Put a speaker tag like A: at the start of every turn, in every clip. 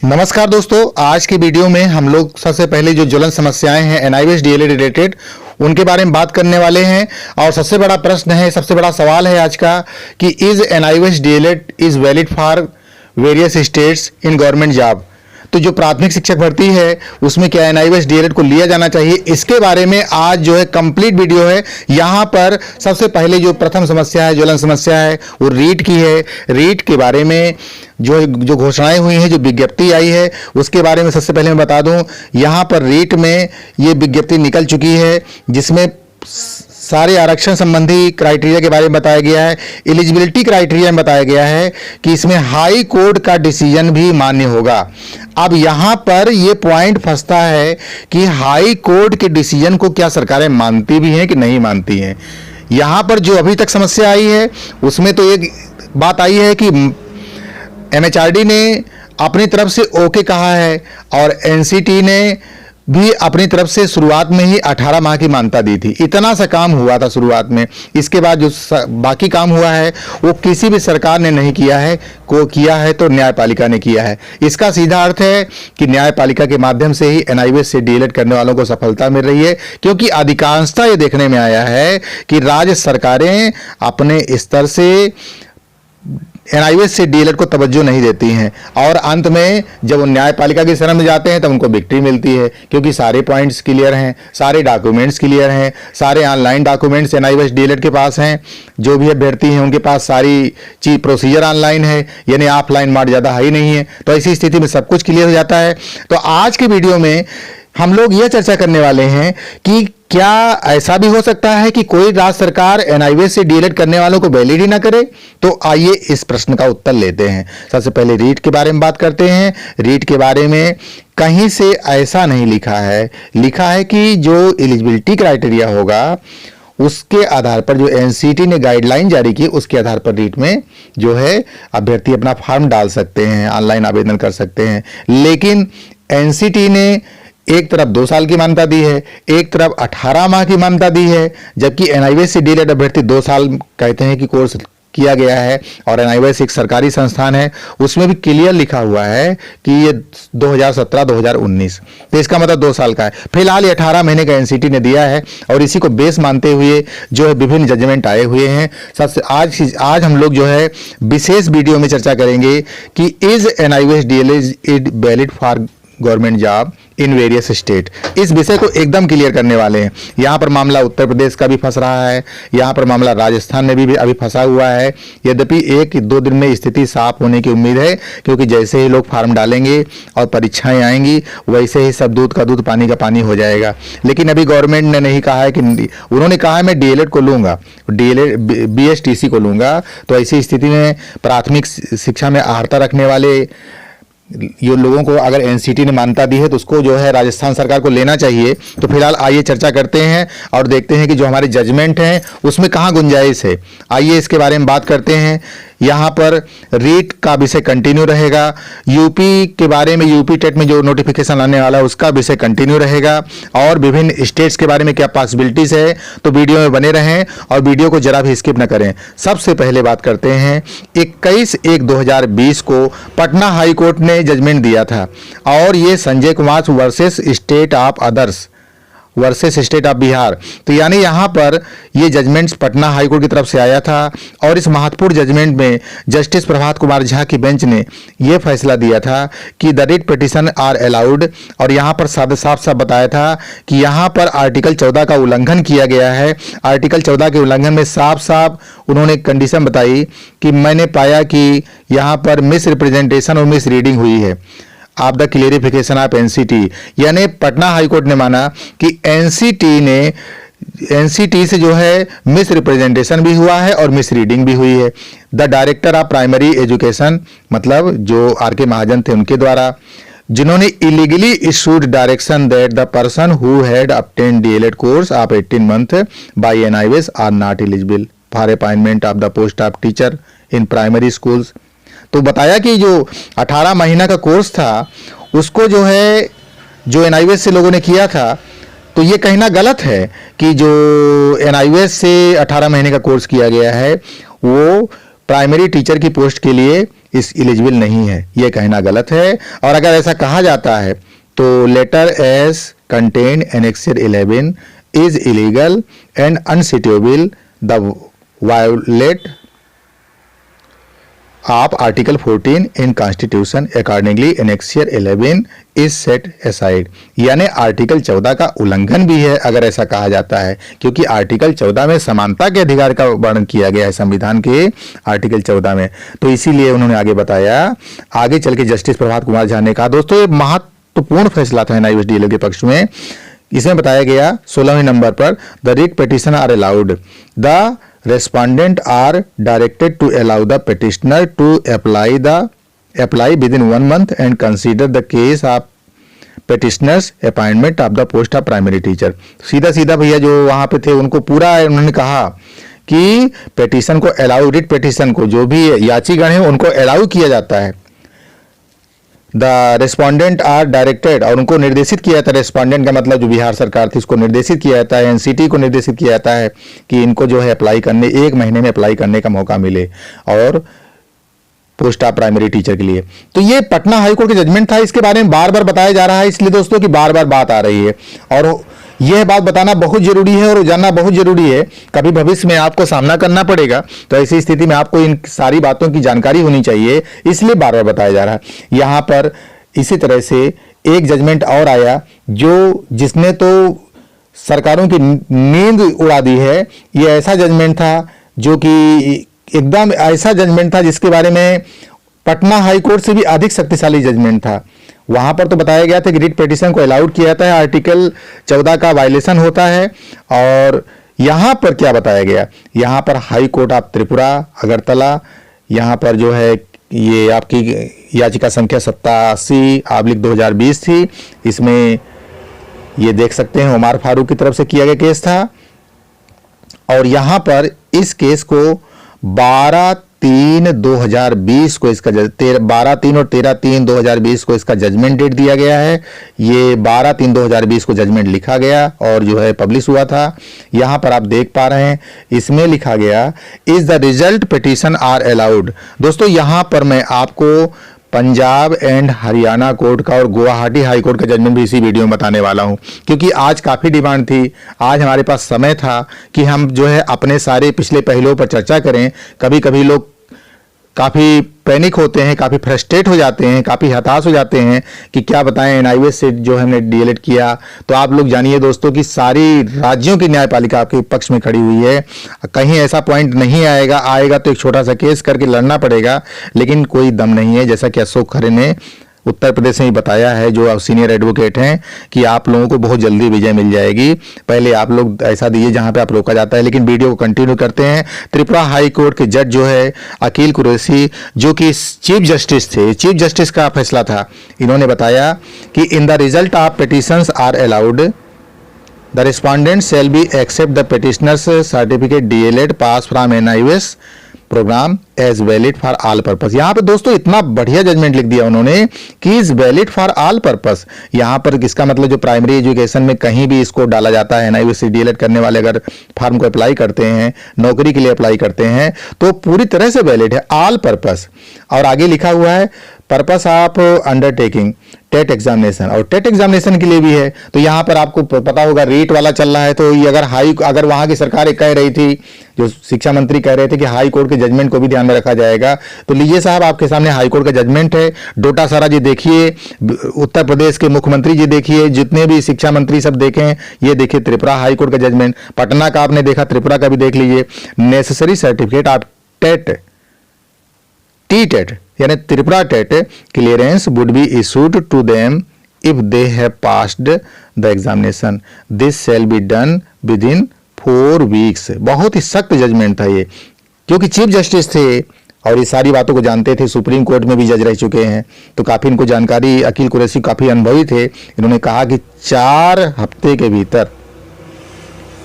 A: नमस्कार दोस्तों, आज की वीडियो में हम लोग सबसे पहले जो ज्वलन समस्याएं हैं एनआईवीएस डीएलएड रिलेटेड उनके बारे में बात करने वाले हैं। और सबसे बड़ा प्रश्न है, सबसे बड़ा सवाल है आज का कि is NIOS DElEd is valid for various states in government job. तो जो प्राथमिक शिक्षक भर्ती है उसमें क्या एनआईवीएस डीएलएड को लिया जाना चाहिए, इसके बारे में आज जो है कंप्लीट वीडियो है। यहाँ पर सबसे पहले जो प्रथम समस्या है, ज्वलन समस्या है, वो रीट की है। रीट के बारे में जो घोषणाएं हुई हैं, जो विज्ञप्ति आई है, उसके बारे में सबसे पहले मैं बता दूं। यहाँ पर रीट में ये विज्ञप्ति निकल चुकी है जिसमें सारे आरक्षण संबंधी क्राइटेरिया के बारे में बताया गया है। एलिजिबिलिटी क्राइटेरिया में बताया गया है कि इसमें हाई कोर्ट का डिसीजन भी मान्य होगा। अब यहाँ पर ये पॉइंट फंसता है कि हाई कोर्ट के डिसीजन को क्या सरकारें मानती भी हैं कि नहीं मानती हैं। यहाँ पर जो अभी तक समस्या आई है उसमें तो एक बात आई है कि एमएचआरडी ने अपनी तरफ से ओके कहा है और एनसीटी ने भी अपनी तरफ से शुरुआत में ही 18 माह की मान्यता दी थी। इतना सा काम हुआ था शुरुआत में। इसके बाद जो बाकी काम हुआ है वो किसी भी सरकार ने नहीं किया है। को किया है तो न्यायपालिका ने किया है। इसका सीधा अर्थ है कि न्यायपालिका के माध्यम से ही एनआईवीएस से डीएलएड करने वालों को सफलता मिल रही है, क्योंकि अधिकांशतः ये देखने में आया है कि राज्य सरकारें अपने स्तर से एनआईवीएस से डीएलएड को तवज्जो नहीं देती हैं और अंत में जब वो न्यायपालिका की शरण में जाते हैं तब उनको विक्ट्री मिलती है, क्योंकि सारे पॉइंट्स क्लियर हैं, सारे डॉक्यूमेंट्स क्लियर हैं, सारे ऑनलाइन डॉक्यूमेंट्स एनआईवीएस डीएलएड के पास हैं। जो भी अभ्यर्थी हैं उनके पास सारी चीज प्रोसीजर ऑनलाइन है, यानी ऑफलाइन मार्ट ज़्यादा हाई नहीं है। तो ऐसी स्थिति में सब कुछ क्लियर हो जाता है। तो आज की वीडियो में हम लोग यह चर्चा करने वाले हैं कि क्या ऐसा भी हो सकता है कि कोई राज्य सरकार एनआईवीएस से डीएलएड करने वालों को वैलिड ही ना करे। तो आइए इस प्रश्न का उत्तर लेते हैं। सबसे पहले रीट के बारे में बात करते हैं। रीट के बारे में कहीं से ऐसा नहीं लिखा है, लिखा है कि जो एलिजिबिलिटी क्राइटेरिया होगा उसके आधार पर, जो एनसीटी ने गाइडलाइन जारी की उसके आधार पर रीट में जो है अभ्यर्थी अपना फॉर्म डाल सकते हैं, ऑनलाइन आवेदन कर सकते हैं। लेकिन एनसीटी ने एक तरफ 2 साल की मान्यता दी है, एक तरफ 18 माह की मान्यता दी है, जबकि एनआईवीएस से डीएलएड अभ्यर्थी 2 साल कहते हैं कि कोर्स किया गया है। और एनआईवीएस एक सरकारी संस्थान है, उसमें भी क्लियर लिखा हुआ है कि ये 2017-2019, तो इसका मतलब 2 साल का है। फिलहाल 18 महीने का एनसीटी ने दिया है और इसी को बेस मानते हुए जो है विभिन्न जजमेंट आए हुए हैं। सबसे आज हम लोग जो है विशेष वीडियो में चर्चा करेंगे कि is NIOS DElEd valid for government job in various state. इस विषय को एकदम क्लियर करने वाले हैं। यहाँ पर मामला उत्तर प्रदेश का भी फंस रहा है, यहाँ पर मामला राजस्थान में भी अभी फंसा हुआ है। यद्यपि 1-2 दिन में स्थिति साफ होने की उम्मीद है, क्योंकि जैसे ही लोग फॉर्म डालेंगे और परीक्षाएं आएंगी वैसे ही सब दूध का दूध पानी का पानी हो जाएगा। लेकिन अभी गवर्नमेंट ने नहीं कहा है कि, उन्होंने कहा है मैं डीएलएड को लूंगा, डीएलएड बीएसटीसी को लूंगा। तो ऐसी स्थिति में प्राथमिक शिक्षा में अर्हता रखने वाले ये लोगों को अगर एनसीटी ने मान्यता दी है तो उसको जो है राजस्थान सरकार को लेना चाहिए। तो फिलहाल आइए चर्चा करते हैं और देखते हैं कि जो हमारे जजमेंट हैं उसमें कहाँ गुंजाइश है। आइए इसके बारे में बात करते हैं। यहाँ पर रीट का विषय कंटिन्यू रहेगा। यूपी के बारे में, यूपी टेट में जो नोटिफिकेशन आने वाला है उसका विषय कंटिन्यू रहेगा। और विभिन्न स्टेट्स के बारे में क्या पॉसिबिलिटीज है, तो वीडियो में बने रहें और वीडियो को जरा भी स्किप न करें। सबसे पहले बात करते हैं 21/1/2020 को पटना हाई कोर्ट ने जजमेंट दिया था और ये Sanjay Kumar versus state of others versus state of Bihar. तो यानी यहाँ पर ये जजमेंट्स पटना हाईकोर्ट की तरफ से आया था और इस महत्वपूर्ण जजमेंट में जस्टिस प्रभात कुमार झा की बेंच ने ये फैसला दिया था कि the writ petition are allowed. और यहाँ पर साफ बताया था कि यहाँ पर आर्टिकल 14 का उल्लंघन किया गया है। आर्टिकल 14 के उल्लंघन में साफ उन्होंने कंडीशन बताई कि मैंने पाया कि यहाँ पर मिस रिप्रेजेंटेशन और मिस रीडिंग हुई है of the clarification of NCT. यानी पटना हाईकोर्ट ने माना कि एनसीटी से जो है मिस रिप्रेजेंटेशन भी हुआ है और मिस रीडिंग भी हुई है। The director of primary education, मतलब जो आर.के. महाजन थे उनके द्वारा, जिन्होंने illegally issued direction that the person who had obtained DElEd course of 18 month by NIOS are not eligible for appointment of the post of teacher in primary schools. तो बताया कि जो 18 महीना का कोर्स था उसको जो है जो एनआईवीएस से लोगों ने किया था, तो ये कहना गलत है कि जो एनआईवीएस से 18 महीने का कोर्स किया गया है वो प्राइमरी टीचर की पोस्ट के लिए इस एलिजिबल नहीं है, यह कहना गलत है। और अगर ऐसा कहा जाता है तो letter as contain annexure 11 is illegal and unsuitable the violate up article 14 in constitution accordingly annexure 11 is set aside, यानी आर्टिकल 14 का उल्लंघन भी है अगर ऐसा कहा जाता है, क्योंकि आर्टिकल 14 में समानता के अधिकार का वर्णन किया गया है संविधान के आर्टिकल 14 में। तो इसीलिए उन्होंने आगे बताया, आगे चल के जस्टिस प्रभात कुमार झा ने कहा, दोस्तों ये महत्वपूर्ण फैसला था एनआईवीएस डीएलएड के पक्ष में। इसमें बताया गया 16वें नंबर पर the writ petition are allowed, the respondent are directed to allow the petitioner to apply within 1 month and consider the case of petitioner's appointment of the post of primary teacher। सीधा सीधा भैया जो वहां पे थे उनको पूरा उन्होंने कहा कि पेटिशन को अलाउ, रिट पेटिशन को जो भी याचीगण है उनको अलाउ किया जाता है। द रेस्पॉन्डेंट आर डायरेक्टेड, और उनको निर्देशित किया जाता है, रेस्पॉन्डेंट का मतलब जो बिहार सरकार थी उसको निर्देशित किया जाता है, एनसीटी को निर्देशित किया जाता है कि इनको जो है अप्लाई करने, 1 महीने में अप्लाई करने का मौका मिले और पोस्ट ऑफ प्राइमरी टीचर के लिए। तो ये पटना हाईकोर्ट का जजमेंट था, इसके बारे में बार बार बताया जा रहा है इसलिए दोस्तों कि बार बार बात आ रही है और यह बात बताना बहुत जरूरी है और जानना बहुत जरूरी है, कभी भविष्य में आपको सामना करना पड़ेगा, तो ऐसी स्थिति में आपको इन सारी बातों की जानकारी होनी चाहिए, इसलिए बार बार बताया जा रहा है। यहाँ पर इसी तरह से एक जजमेंट और आया जिसने तो सरकारों की नींद उड़ा दी है। यह ऐसा जजमेंट था जो कि एकदम ऐसा जजमेंट था जिसके बारे में पटना हाईकोर्ट से भी अधिक शक्तिशाली जजमेंट था। वहां पर तो बताया गया था कि रिट पिटीशन को अलाउड किया जाता है, आर्टिकल 14 का वायलेशन होता है। और यहां पर क्या बताया गया, यहां पर high court of Tripura Agartala, यहां पर जो है ये आपकी याचिका संख्या 87/2020 थी। इसमें ये देख सकते हैं उमर फारूक की तरफ से किया गया केस था और यहां पर इस केस को 12/3/2020 को इसका 12/3 और 13/3/2020 को इसका जजमेंट डेट दिया गया है। ये 12/3/2020 को जजमेंट लिखा गया और जो है पब्लिश हुआ था। यहां पर आप देख पा रहे हैं इसमें लिखा गया is the result petition are allowed. दोस्तों यहां पर मैं आपको पंजाब एंड हरियाणा कोर्ट का और गुवाहाटी हाई कोर्ट का जजमेंट भी इसी वीडियो में बताने वाला हूं, क्योंकि आज काफ़ी डिमांड थी, आज हमारे पास समय था कि हम जो है अपने सारे पिछले पहलुओं पर चर्चा करें। कभी कभी लोग काफ़ी पैनिक होते हैं, काफ़ी फ्रस्ट्रेट हो जाते हैं, काफ़ी हताश हो जाते हैं कि क्या बताएं एनआईवीएस से जो हमने डीएलएड किया। तो आप लोग जानिए दोस्तों कि सारी राज्यों की न्यायपालिका आपके पक्ष में खड़ी हुई है। कहीं ऐसा पॉइंट नहीं आएगा तो एक छोटा सा केस करके लड़ना पड़ेगा, लेकिन कोई दम नहीं है। जैसा कि अशोक खरे ने उत्तर प्रदेश में ही बताया है, जो सीनियर एडवोकेट हैं, कि आप लोगों को बहुत जल्दी विजय मिल जाएगी। पहले आप लोग ऐसा दीजिए जहां पे आप रोका जाता है। लेकिन वीडियो को कंटिन्यू करते हैं। त्रिपुरा हाई कोर्ट के जज जो है अकील कुरैशी, जो कि चीफ जस्टिस थे, चीफ जस्टिस का फैसला था, इन्होंने बताया कि in the result of petitions are allowed the respondent shall be accept the petitioners certificate DElEd pass from NIOS program as valid for all purpose. यहाँ पे दोस्तों इतना बढ़िया जजमेंट लिख दिया उन्होंने कि is valid for all purpose. यहाँ पर इसका मतलब जो प्राइमरी एजुकेशन में कहीं भी इसको डाला जाता है, एनआईवीएस से डीएलएड करने वाले अगर फॉर्म को अप्लाई करते हैं, नौकरी के लिए अप्लाई करते हैं, तो पूरी तरह से वैलिड है, ऑल पर्पस। और आगे लिखा हुआ है purpose of undertaking TET examination, और टेट एग्जामिनेशन के लिए भी है। तो यहाँ पर आपको पता होगा रेट वाला चल रहा है, तो ये अगर वहां की सरकार कह रही थी, जो शिक्षा मंत्री कह रहे थे कि हाई कोर्ट के जजमेंट को भी ध्यान में रखा जाएगा, तो लीजिए साहब आपके सामने हाई कोर्ट का जजमेंट है। डोटासरा जी देखिए, उत्तर प्रदेश के मुख्यमंत्री जी देखिए, जितने भी शिक्षा मंत्री सब देखें, ये देखिए त्रिपुरा हाई कोर्ट का जजमेंट। पटना का आपने देखा, त्रिपुरा का भी देख लीजिए। Necessary certificate of TET T TET यानी Tripura TET clearance would be issued to them if they have passed the examination, this shall be done within 4 weeks. बहुत ही सख्त जजमेंट था ये, क्योंकि चीफ जस्टिस थे और ये सारी बातों को जानते थे, सुप्रीम कोर्ट में भी जज रह चुके हैं, तो काफी इनको जानकारी, अकील कुरैशी काफी अनुभवी थे। इन्होंने कहा कि 4 हफ्ते के भीतर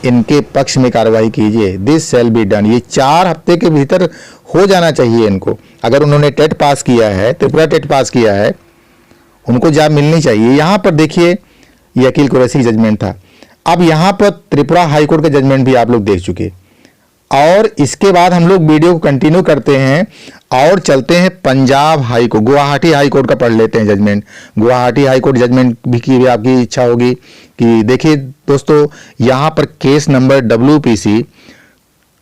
A: इनके पक्ष में कार्रवाई कीजिए, दिस शैल बी डन। ये 4 हफ्ते के भीतर हो जाना चाहिए इनको। अगर उन्होंने टेट पास किया है, त्रिपुरा टेट पास किया है, उनको जॉब मिलनी चाहिए। यहां पर देखिए ये अकील कुरैशी जजमेंट था। अब यहां पर त्रिपुरा हाई कोर्ट का जजमेंट भी आप लोग देख चुके। और इसके बाद हम लोग वीडियो को कंटिन्यू करते हैं और चलते हैं Punjab high court, Guwahati high court का पढ़ लेते हैं judgment. Guwahati high court judgment भी की भी आपकी इच्छा होगी कि देखिए दोस्तों, यहाँ पर केस नंबर WPC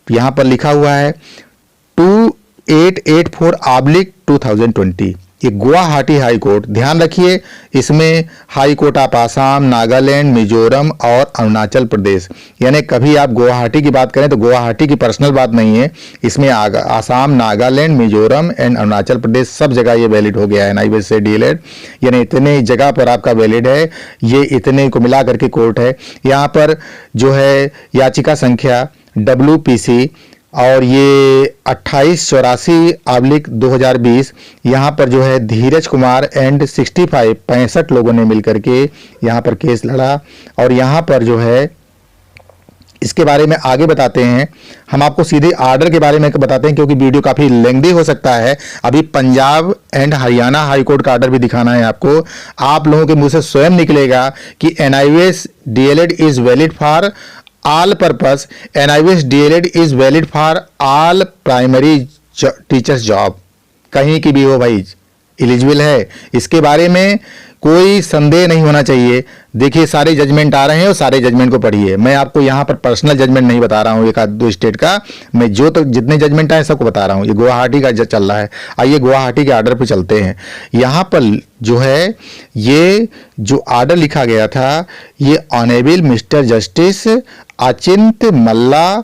A: यहाँ पर लिखा हुआ है 2884/2020। ये गुवाहाटी हाई कोर्ट, ध्यान रखिए इसमें high court of Assam, Nagaland, Mizoram और अरुणाचल प्रदेश, यानी कभी आप गुवाहाटी की बात करें तो गुवाहाटी की पर्सनल बात नहीं है, इसमें आसाम, नागालैंड, मिजोरम एंड अरुणाचल प्रदेश सब जगह ये वैलिड हो गया है NIVES से DLED, यानी इतने जगह पर आपका वैलिड है, ये इतने को मिला करके कोर्ट है। यहाँ पर जो है याचिका संख्या WPC और ये 2884/2020, यहाँ पर जो है धीरज कुमार एंड 65 लोगों ने मिलकर के यहाँ पर केस लड़ा। और यहाँ पर जो है इसके बारे में आगे बताते हैं, हम आपको सीधे आर्डर के बारे में बताते हैं क्योंकि वीडियो काफ़ी लेंथी हो सकता है। अभी Punjab and Haryana high court का आर्डर भी दिखाना है आपको, आप लोगों के मुंह से स्वयं निकलेगा कि NIVES DLED is valid for all purpose, NIVES DLED is valid for all primary teachers job, कहीं की भी हो भाई एलिजिबल है, इसके बारे में कोई संदेह नहीं होना चाहिए। देखिए सारे जजमेंट आ रहे हैं और सारे जजमेंट को पढ़िए, मैं आपको यहाँ पर पर्सनल जजमेंट नहीं बता रहा हूँ एक आध दो स्टेट का, मैं जो तो जितने जजमेंट आए सबको बता रहा हूँ। ये गुवाहाटी का चल रहा है, आइए गुवाहाटी के आर्डर पे चलते हैं। यहाँ पर जो है ये जो आर्डर लिखा गया था, ये ऑनेबल मिस्टर जस्टिस अचिंत मल्ला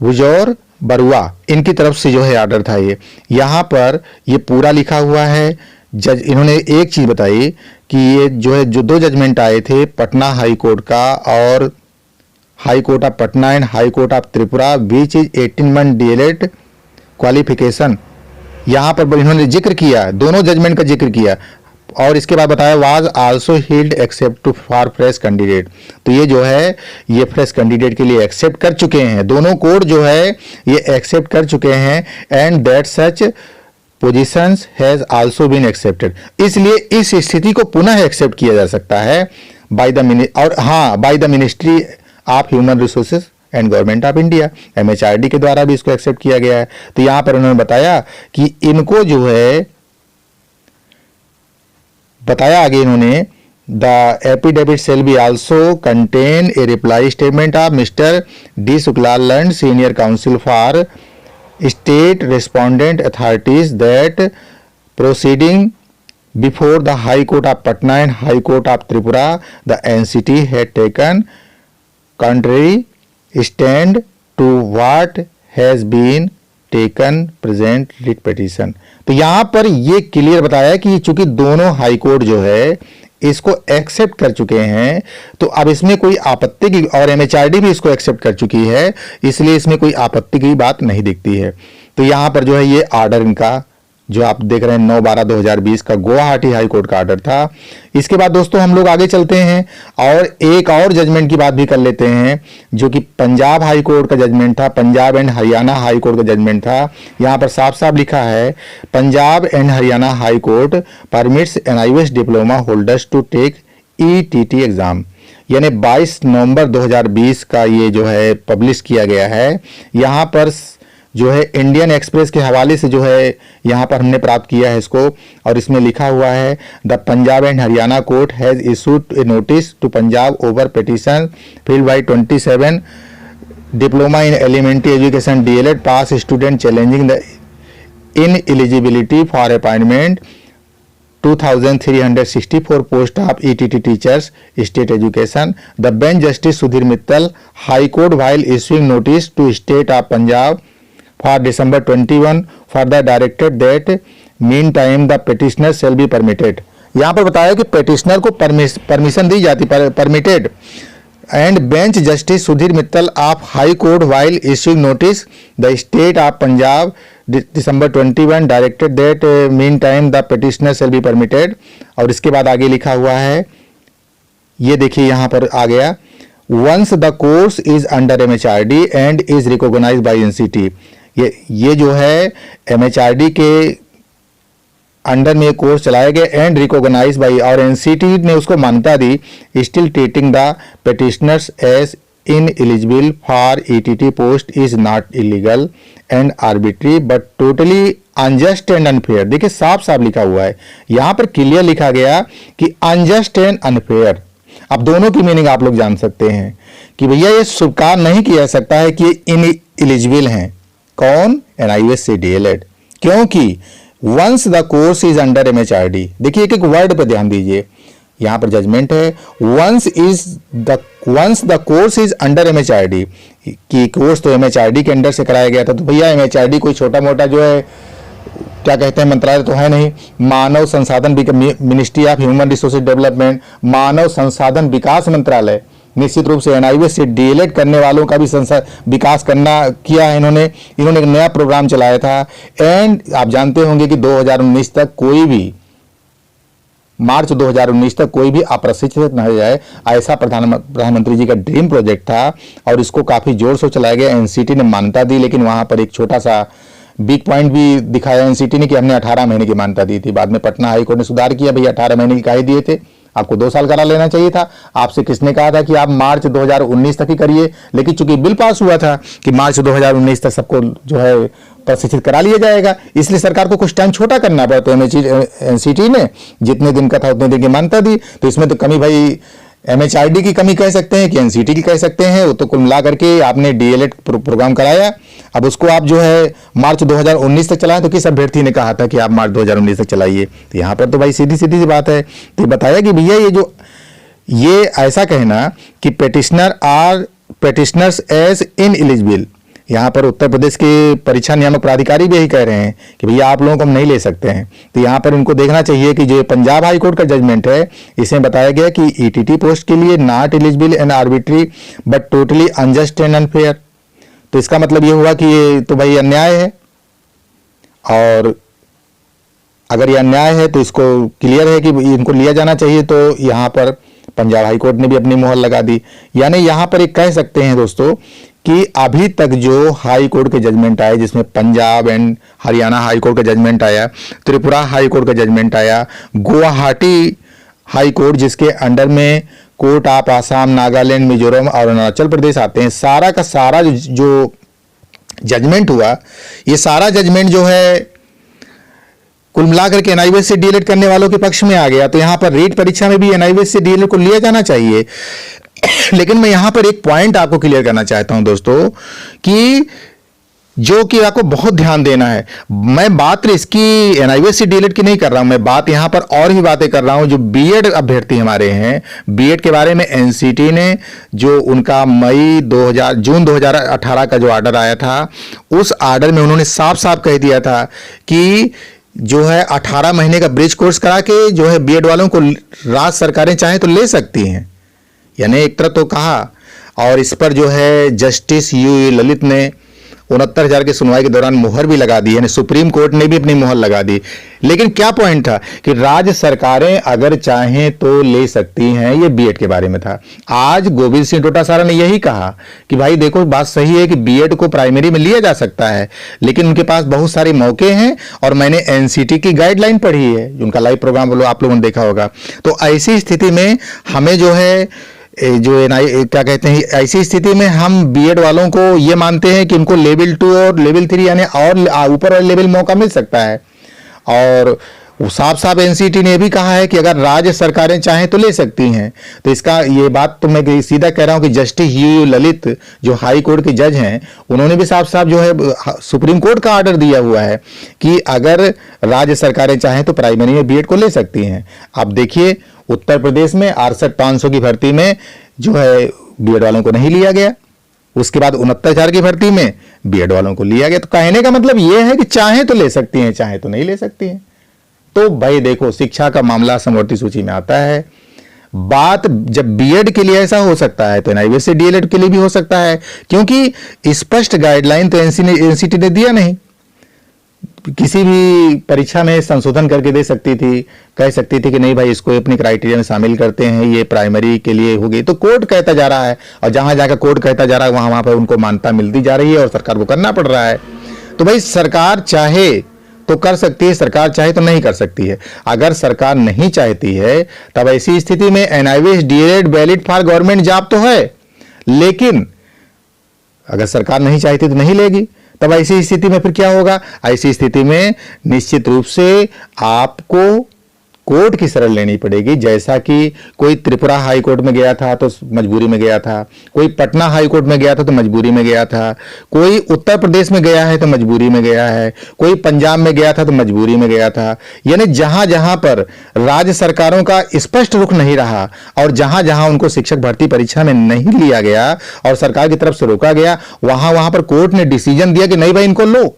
A: भुजौर बरुआ इनकी तरफ से जो है आर्डर था ये। यहाँ पर ये पूरा लिखा हुआ है। जज इन्होंने एक चीज बताई कि ये जो है जो दो जजमेंट आए थे पटना हाई कोर्ट का और high court of Patna and high court of Tripura, beach is 18 month DLED qualification, यहाँ पर इन्होंने जिक्र किया, दोनों जजमेंट का जिक्र किया और इसके बाद बताया was also held accept to for fresh candidate. तो ये जो है ये फ्रेश कैंडिडेट के लिए एक्सेप्ट कर चुके हैं, दोनों कोर्ट जो है ये एक्सेप्ट कर चुके हैं and that such positions has also been accepted, इसलिए इस स्थिति को पुनः एक्सेप्ट किया जा सकता है by the ministry of human resources and government of India, MHRD के द्वारा भी इसको एक्सेप्ट किया गया है। तो यहाँ पर उन्होंने बताया कि इनको जो है बताया आगे इन्होंने the affidavit shall be also contain a reply statement of mister D शुक्लालैंड senior counsel for state respondent authorities that proceeding before the high court of Patna and high court of Tripura the NCT had taken contrary stand to what has been taken present writ petition. तो यहां पर ये clear बताया कि चूंकि दोनों high court जो है इसको एक्सेप्ट कर चुके हैं तो अब इसमें कोई आपत्ति की, और MHRD भी इसको एक्सेप्ट कर चुकी है, इसलिए इसमें कोई आपत्ति की बात नहीं दिखती है। तो यहां पर जो है ये आर्डर इनका जो आप देख रहे हैं 9/12/2020 का गुवाहाटी हाई कोर्ट का आर्डर था। इसके बाद दोस्तों हम लोग आगे चलते हैं और एक और जजमेंट की बात भी कर लेते हैं जो कि पंजाब हाई कोर्ट का जजमेंट था, Punjab and Haryana high court का जजमेंट था। यहाँ पर साफ साफ लिखा है Punjab and Haryana high court permits NIVES diploma holders to take ETT exam, यानी 22 नवंबर 2020 का ये जो है पब्लिश किया गया है। यहाँ पर जो है इंडियन एक्सप्रेस के हवाले से जो है यहाँ पर हमने प्राप्त किया है इसको, और इसमें लिखा हुआ है the Punjab and Haryana court has issued a notice to Punjab over petition filed by 27 diploma in elementary education DLED pass student challenging the ineligibility for appointment 2364 post of ETT teachers state education. The bench Justice Sudhir Mittal High Court while issuing notice to State of Punjab for December 21 further directed that meantime the petitioner shall be permitted. यहाँ पर बताया कि petitioner को permission दी जाती, permitted. And bench Justice Sudhir Mittal of High Court while issuing notice the State of Punjab December 21 directed that meantime the petitioner shall be permitted. और इसके बाद आगे लिखा हुआ है, ये देखिए यहाँ पर आ गया, once the course is under MHRD and is recognized by NCT. ये जो है MHRD के अंडर में कोर्स चलाया गया एंड रिकॉग्नाइज बाई, और NCT ने उसको मान्यता दी, still treating the petitioners as ineligible for ETT post is not illegal and arbitrary but totally unjust and unfair। देखिए साफ साफ लिखा हुआ है, यहां पर क्लियर लिखा गया कि unjust and unfair। अब दोनों की मीनिंग आप लोग जान सकते हैं कि भैया ये स्वीकार नहीं किया जा सकता है कि इनएलिजिबल हैं। कौन? NIOS से DLED, क्योंकि once the course is under MHRD। देखिए एक एक वर्ड पे ध्यान दीजिए, यहां पर जजमेंट है once the course is under MHRD, कि कोर्स तो MHRD के अंडर से कराया गया था। तो भैया MHRD कोई छोटा मोटा जो है क्या कहते हैं मंत्रालय तो है नहीं, मानव संसाधन ministry of human resources development, मानव संसाधन विकास मंत्रालय। निश्चित रूप से NIOS से DLED करने वालों का भी विकास किया है इन्होंने एक नया प्रोग्राम चलाया था। एंड आप जानते होंगे कि 2019 तक कोई भी, मार्च 2019 तक कोई भी अप्रशिक्षित न रह जाए, ऐसा प्रधानमंत्री जी का ड्रीम प्रोजेक्ट था और इसको काफी जोर से चलाया गया। NCT ने मान्यता दी, लेकिन वहां पर एक छोटा सा बिग पॉइंट भी दिखाया NCT ने कि हमने 18 महीने की मान्यता दी थी। बाद में पटना हाई कोर्ट ने सुधार किया, भैया 18 महीने की काहे दिए थे, आपको 2 साल करा लेना चाहिए था। आपसे किसने कहा था कि आप मार्च 2019 तक ही करिए, लेकिन चूंकि बिल पास हुआ था कि मार्च 2019 तक सबको जो है प्रशिक्षित करा लिया जाएगा, इसलिए सरकार को कुछ टाइम छोटा करना पड़ा। तो NCT ने जितने दिन का था उतने दिन की मान्यता दी। तो इसमें तो कमी भाई MHRD की कमी कह सकते हैं कि NCT की कह सकते हैं। वो तो कुल मिला करके आपने DLED प्रोग्राम कराया, अब उसको आप जो है मार्च 2019 तक चलाएं। तो किस अभ्यर्थी ने कहा था कि आप मार्च 2019 तक चलाइए? तो यहाँ पर तो भाई सीधी सीधी सी बात है। तो बताया कि भैया ये ऐसा कहना कि पेटिशनर्स एज इनएलिजिबल, यहाँ पर उत्तर प्रदेश के परीक्षा नियामक प्राधिकारी भी यही कह रहे हैं कि भैया आप लोगों को हम नहीं ले सकते हैं। तो यहाँ पर उनको देखना चाहिए कि जो पंजाब हाई कोर्ट का जजमेंट है, इसमें बताया गया कि ETT पोस्ट के लिए not eligible and arbitrary but totally unjust and unfair. तो इसका मतलब ये हुआ कि ये तो भाई अन्याय है, और अगर ये अन्याय है तो इसको क्लियर है कि इनको लिया जाना चाहिए। तो यहाँ पर पंजाब हाई कोर्ट ने भी अपनी मुहर लगा दी। यानी यहाँ पर एक कह सकते हैं दोस्तों कि अभी तक जो हाई कोर्ट के जजमेंट आए, जिसमें Punjab and Haryana high court का जजमेंट आया, त्रिपुरा हाई कोर्ट का जजमेंट आया, गुवाहाटी हाई कोर्ट जिसके अंडर में कोर्ट ऑफ आसाम, नागालैंड, मिजोरम और अरुणाचल प्रदेश आते हैं, सारा का सारा जो जजमेंट हुआ, ये सारा जजमेंट जो है कुल मिलाकर के NIOS से DLED करने वालों के पक्ष में आ गया। तो यहाँ पर रीट परीक्षा में भी NIOS से DLED को लिया जाना चाहिए। लेकिन मैं यहां पर एक पॉइंट आपको क्लियर करना चाहता हूं दोस्तों, कि जो कि आपको बहुत ध्यान देना है। मैं बात इसकी NIOS से DLED की नहीं कर रहा हूं, मैं बात यहां पर और भी बातें कर रहा हूं। जो BEd अभ्यर्थी हमारे हैं, BEd के बारे में NCT ने जो उनका जून 2018 का जो ऑर्डर आया था, उस ऑर्डर में उन्होंने साफ साफ कह दिया था कि जो है 18 महीने का ब्रिज कोर्स करा के जो है BEd वालों को राज्य सरकारें चाहें तो ले सकती हैं। यानी एक तरह तो कहा, और इस पर जो है जस्टिस UU ललित ने 69,000 की सुनवाई के दौरान मुहर भी लगा दी, यानी सुप्रीम कोर्ट ने भी अपनी मुहर लगा दी। लेकिन क्या पॉइंट था कि राज्य सरकारें अगर चाहें तो ले सकती हैं, ये BEd के बारे में था। आज गोविंद सिंह डोटासरा ने यही कहा कि भाई देखो बात सही है कि BEd को प्राइमरी में लिया जा सकता है, लेकिन उनके पास बहुत सारे मौके हैं, और मैंने NCT की गाइडलाइन पढ़ी है, उनका लाइव प्रोग्राम आप लोगों ने देखा होगा। तो ऐसी स्थिति में हमें जो है क्या कहते हैं, ऐसी स्थिति में हम BEd वालों को ये मानते हैं कि उनको लेवल 2 और लेवल 3 यानी और ऊपर वाले लेवल मौका मिल सकता है। और साफ साफ NCT ने भी कहा है कि अगर राज्य सरकारें चाहें तो ले सकती हैं। तो इसका ये बात तो मैं सीधा कह रहा हूं कि जस्टिस UU ललित जो हाई कोर्ट के जज हैं, उन्होंने भी साफ साफ जो है सुप्रीम कोर्ट का ऑर्डर दिया हुआ है कि अगर राज्य सरकारें चाहें तो प्राइमरी में BEd को ले सकती हैं। अब देखिए उत्तर प्रदेश में 68,500 की भर्ती में जो है BEd वालों को नहीं लिया गया, उसके बाद 69,000 की भर्ती में BEd वालों को लिया गया। तो कहने का मतलब यह है कि चाहे तो ले सकती हैं, चाहे तो नहीं ले सकती हैं। तो भाई देखो, शिक्षा का मामला समवर्ती सूची में आता है। बात जब BEd के लिए ऐसा हो सकता है तो NIOS से DLED के लिए भी हो सकता है, क्योंकि स्पष्ट गाइडलाइन तो NCT ने दिया नहीं। किसी भी परीक्षा में संशोधन करके दे सकती थी, कह सकती थी कि नहीं भाई इसको अपनी क्राइटेरिया में शामिल करते हैं, ये प्राइमरी के लिए होगी। तो कोर्ट कहता जा रहा है, और जहां जाकर कोर्ट कहता जा रहा है वहां पर उनको मान्यता मिलती जा रही है, और सरकार को करना पड़ रहा है। तो भाई सरकार चाहे तो कर सकती है, सरकार चाहे तो नहीं कर सकती है। अगर सरकार नहीं चाहती है तब ऐसी स्थिति में NIOS DLED valid for government job तो है, लेकिन अगर सरकार नहीं चाहती तो नहीं लेगी। तब ऐसी स्थिति में फिर क्या होगा? ऐसी स्थिति में निश्चित रूप से आपको कोर्ट की शरण लेनी पड़ेगी। जैसा कि कोई त्रिपुरा हाई कोर्ट में गया था तो मजबूरी में गया था, कोई पटना हाई कोर्ट में गया था तो मजबूरी में गया था, कोई उत्तर प्रदेश में गया है तो मजबूरी में गया है, कोई पंजाब में गया था तो मजबूरी में गया था। यानी जहां जहां पर राज्य सरकारों का स्पष्ट रुख नहीं रहा और जहां जहां उनको शिक्षक भर्ती परीक्षा में नहीं लिया गया और सरकार की तरफ से रोका गया, वहां वहां पर कोर्ट ने डिसीजन दिया कि नहीं भाई इनको लो।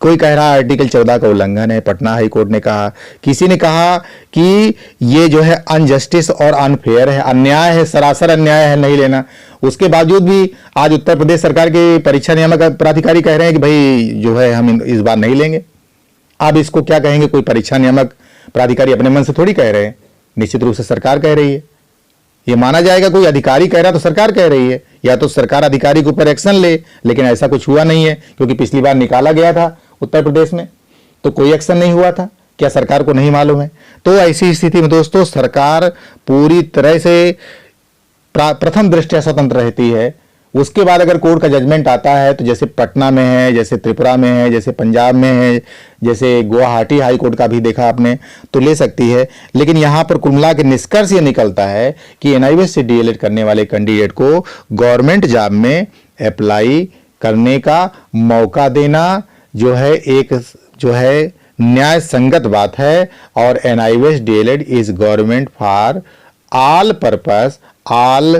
A: कोई कह रहा आर्टिकल 14 का उल्लंघन है, पटना हाई कोर्ट ने कहा, किसी ने कहा कि ये जो है अनजस्टिस और अनफेयर है, अन्याय है, सरासर अन्याय है नहीं लेना। उसके बावजूद भी आज उत्तर प्रदेश सरकार के परीक्षा नियामक प्राधिकारी कह रहे हैं कि भाई जो है हम इस बार नहीं लेंगे। अब इसको क्या कहेंगे? कोई परीक्षा नियामक प्राधिकारी अपने मन से थोड़ी कह रहे हैं, निश्चित रूप से सरकार कह रही है। ये माना जाएगा कोई अधिकारी कह रहा तो सरकार कह रही है, या तो सरकार अधिकारी के ऊपर एक्शन ले, लेकिन ऐसा कुछ हुआ नहीं है क्योंकि पिछली बार निकाला गया था उत्तर प्रदेश में तो कोई एक्शन नहीं हुआ था। क्या सरकार को नहीं मालूम है? तो ऐसी स्थिति में दोस्तों सरकार पूरी तरह से प्रथम दृष्टया स्वतंत्र रहती है। उसके बाद अगर कोर्ट का जजमेंट आता है तो जैसे पटना में है, जैसे त्रिपुरा में है, जैसे पंजाब में है, जैसे गुवाहाटी हाई कोर्ट का भी देखा आपने, तो ले सकती है। लेकिन यहां पर कुल मिला के निष्कर्ष ये निकलता है कि एनआईवीएस से डीएलएड करने वाले कैंडिडेट को गवर्नमेंट जॉब में अप्लाई करने का मौका देना जो है एक जो है न्याय संगत बात है। और NIOS DElEd is government for all purpose, all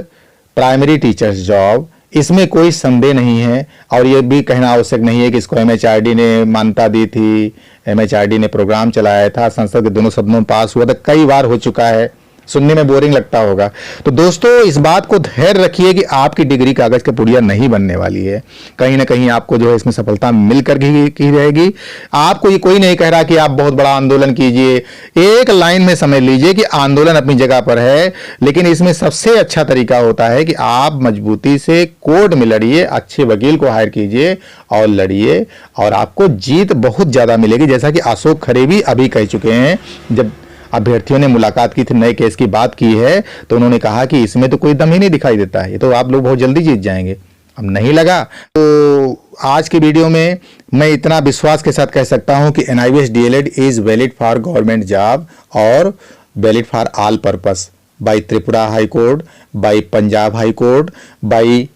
A: primary teachers job, इसमें कोई संदेह नहीं है। और यह भी कहना आवश्यक नहीं है कि इसको एमएचआरडी ने मान्यता दी थी, एमएचआरडी ने प्रोग्राम चलाया था, संसद के दोनों सदनों में पास हुआ था, कई बार हो चुका है, सुनने में बोरिंग लगता होगा। तो दोस्तों इस बात को धैर्य रखिए कि आपकी डिग्री कागज का पुड़िया नहीं बनने वाली है। कहीं ना कहीं आपको जो है इसमें सफलता मिलकर की रहेगी। आपको ये कोई नहीं कह रहा कि आप बहुत बड़ा आंदोलन कीजिए। एक लाइन में समझ लीजिए कि आंदोलन अपनी जगह पर है, लेकिन इसमें सबसे अच्छा तरीका होता है कि आप मजबूती से कोर्ट में लड़िए, अच्छे वकील को हायर कीजिए और लड़िए, और आपको जीत बहुत ज्यादा मिलेगी। जैसा कि अशोक खरे भी अभी कह चुके हैं, जब अभ्यर्थियों ने मुलाकात की थी, नए केस की बात की है, तो उन्होंने कहा कि इसमें तो कोई दम ही नहीं दिखाई देता है, ये तो आप लोग बहुत जल्दी जीत जाएंगे। अब नहीं लगा तो आज की वीडियो में मैं इतना विश्वास के साथ कह सकता हूं कि NIOS DElEd is valid for government job और valid for all purpose by Tripura high court, by Punjab high court, by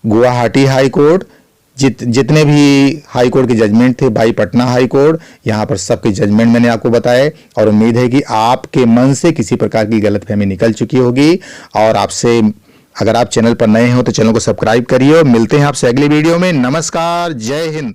A: Guwahati high court, जितने भी हाई कोर्ट के जजमेंट थे, बाई पटना हाई कोर्ट, यहाँ पर सबके जजमेंट मैंने आपको बताए। और उम्मीद है कि आपके मन से किसी प्रकार की गलतफहमी निकल चुकी होगी। और आपसे अगर आप चैनल पर नए हो तो चैनल को सब्सक्राइब करिए और मिलते हैं आपसे अगली वीडियो में। नमस्कार, जय हिंद।